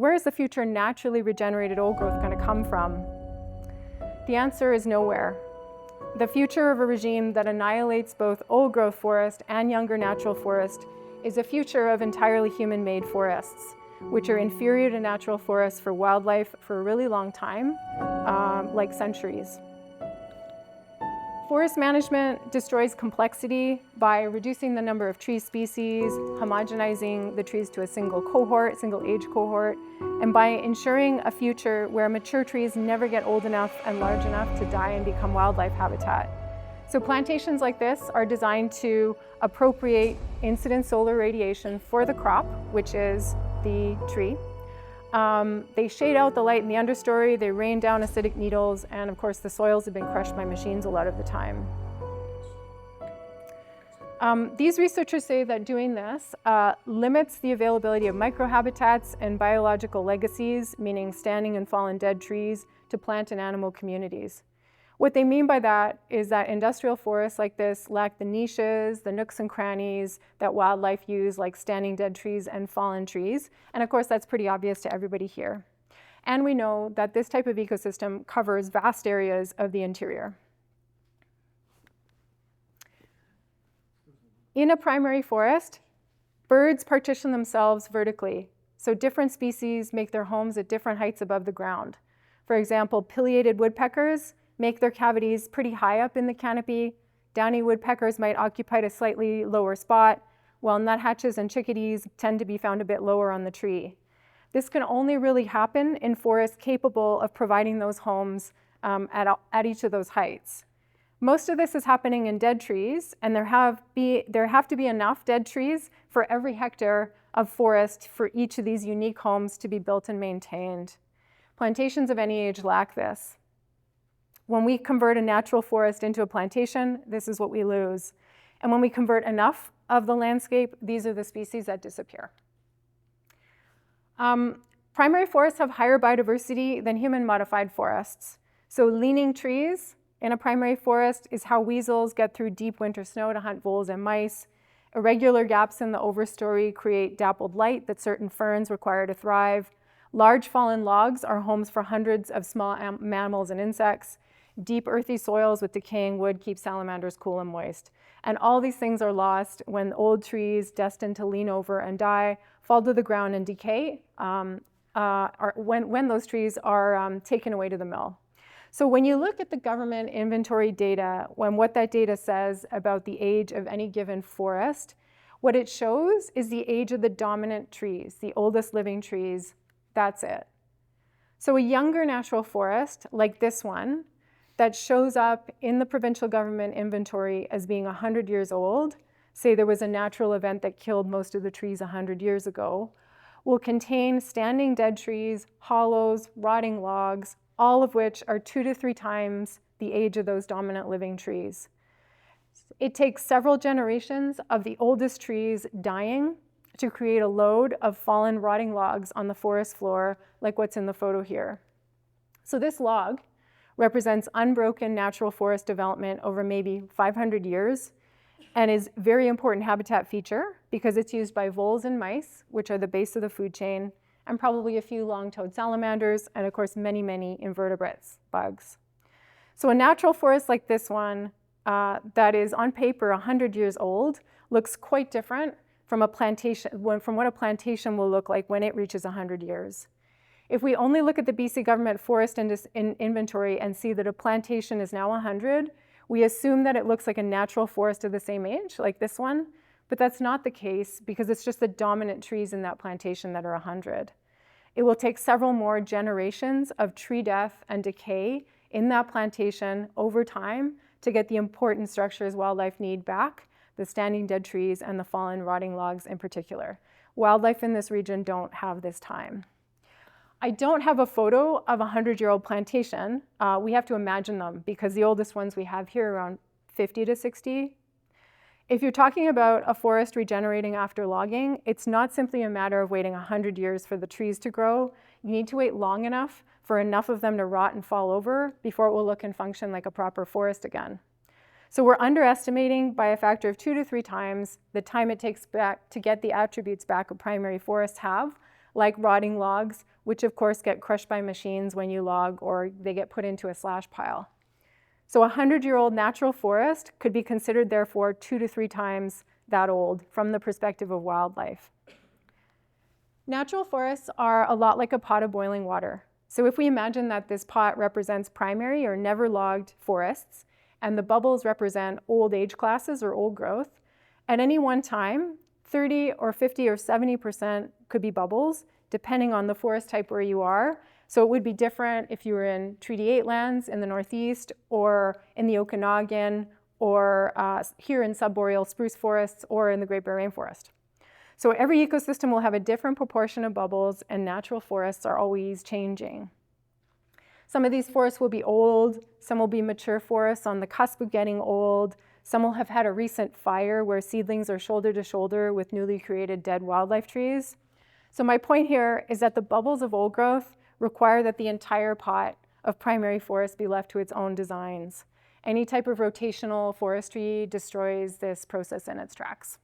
where is the future naturally regenerated old growth going to come from? The answer is nowhere. The future of a regime that annihilates both old growth forest and younger natural forest is a future of entirely human-made forests, which are inferior to natural forests for wildlife for a really long time, like centuries. Forest management destroys complexity by reducing the number of tree species, homogenizing the trees to a single cohort, single age cohort, and by ensuring a future where mature trees never get old enough and large enough to die and become wildlife habitat. So plantations like this are designed to appropriate incident solar radiation for the crop, which is the tree. They shade out the light in the understory, they rain down acidic needles, and of course the soils have been crushed by machines a lot of the time. These researchers say that doing this limits the availability of microhabitats and biological legacies, meaning standing and fallen dead trees, to plant and animal communities. What they mean by that is that industrial forests like this lack the niches, the nooks and crannies that wildlife use, like standing dead trees and fallen trees. And of course, that's pretty obvious to everybody here. And we know that this type of ecosystem covers vast areas of the interior. In a primary forest, birds partition themselves vertically. So different species make their homes at different heights above the ground. For example, pileated woodpeckers make their cavities pretty high up in the canopy. Downy woodpeckers might occupy a slightly lower spot, while nuthatches and chickadees tend to be found a bit lower on the tree. This can only really happen in forests capable of providing those homes at each of those heights. Most of this is happening in dead trees, and there have to be enough dead trees for every hectare of forest for each of these unique homes to be built and maintained. Plantations of any age lack this. When we convert a natural forest into a plantation, this is what we lose. And when we convert enough of the landscape, these are the species that disappear. Primary forests have higher biodiversity than human-modified forests. So leaning trees in a primary forest is how weasels get through deep winter snow to hunt voles and mice. Irregular gaps in the overstory create dappled light that certain ferns require to thrive. Large fallen logs are homes for hundreds of small mammals and insects. Deep earthy soils with decaying wood keep salamanders cool and moist. And all these things are lost when old trees destined to lean over and die fall to the ground and decay, when those trees are taken away to the mill. So when you look at the government inventory data, what that data says about the age of any given forest, what it shows is the age of the dominant trees, the oldest living trees. That's it. So a younger natural forest, like this one, that shows up in the provincial government inventory as being 100 years old, say there was a natural event that killed most of the trees 100 years ago, will contain standing dead trees, hollows, rotting logs, all of which are 2 to 3 times the age of those dominant living trees. It takes several generations of the oldest trees dying to create a load of fallen, rotting logs on the forest floor, like what's in the photo here. So this log represents unbroken natural forest development over maybe 500 years and is a very important habitat feature because it's used by voles and mice, which are the base of the food chain, and probably a few long-toed salamanders, and of course many, many invertebrates, bugs. So a natural forest like this one that is on paper 100 years old looks quite different from what a plantation will look like when it reaches 100 years. If we only look at the BC government forest inventory and see that a plantation is now 100, we assume that it looks like a natural forest of the same age, like this one, but that's not the case because it's just the dominant trees in that plantation that are 100. It will take several more generations of tree death and decay in that plantation over time to get the important structures wildlife need back, the standing dead trees and the fallen rotting logs in particular. Wildlife in this region don't have this time. I don't have a photo of a 100-year-old plantation. We have to imagine them because the oldest ones we have here are around 50 to 60. If you're talking about a forest regenerating after logging, it's not simply a matter of waiting 100 years for the trees to grow. You need to wait long enough for enough of them to rot and fall over before it will look and function like a proper forest again. So we're underestimating by a factor of 2 to 3 times the time it takes back to get the attributes back a primary forests have, like rotting logs, which of course get crushed by machines when you log or they get put into a slash pile. So a 100-year-old natural forest could be considered therefore 2 to 3 times that old from the perspective of wildlife. Natural forests are a lot like a pot of boiling water. So if we imagine that this pot represents primary or never logged forests, and the bubbles represent old age classes or old growth, at any one time, 30 or 50 or 70% could be bubbles, depending on the forest type where you are. So it would be different if you were in Treaty 8 lands in the Northeast, or in the Okanagan, or here in subboreal spruce forests, or in the Great Bear Rainforest. So every ecosystem will have a different proportion of bubbles, and natural forests are always changing. Some of these forests will be old, some will be mature forests on the cusp of getting old, some will have had a recent fire where seedlings are shoulder to shoulder with newly created dead wildlife trees. So my point here is that the bubbles of old growth require that the entire pot of primary forest be left to its own designs. Any type of rotational forestry destroys this process in its tracks.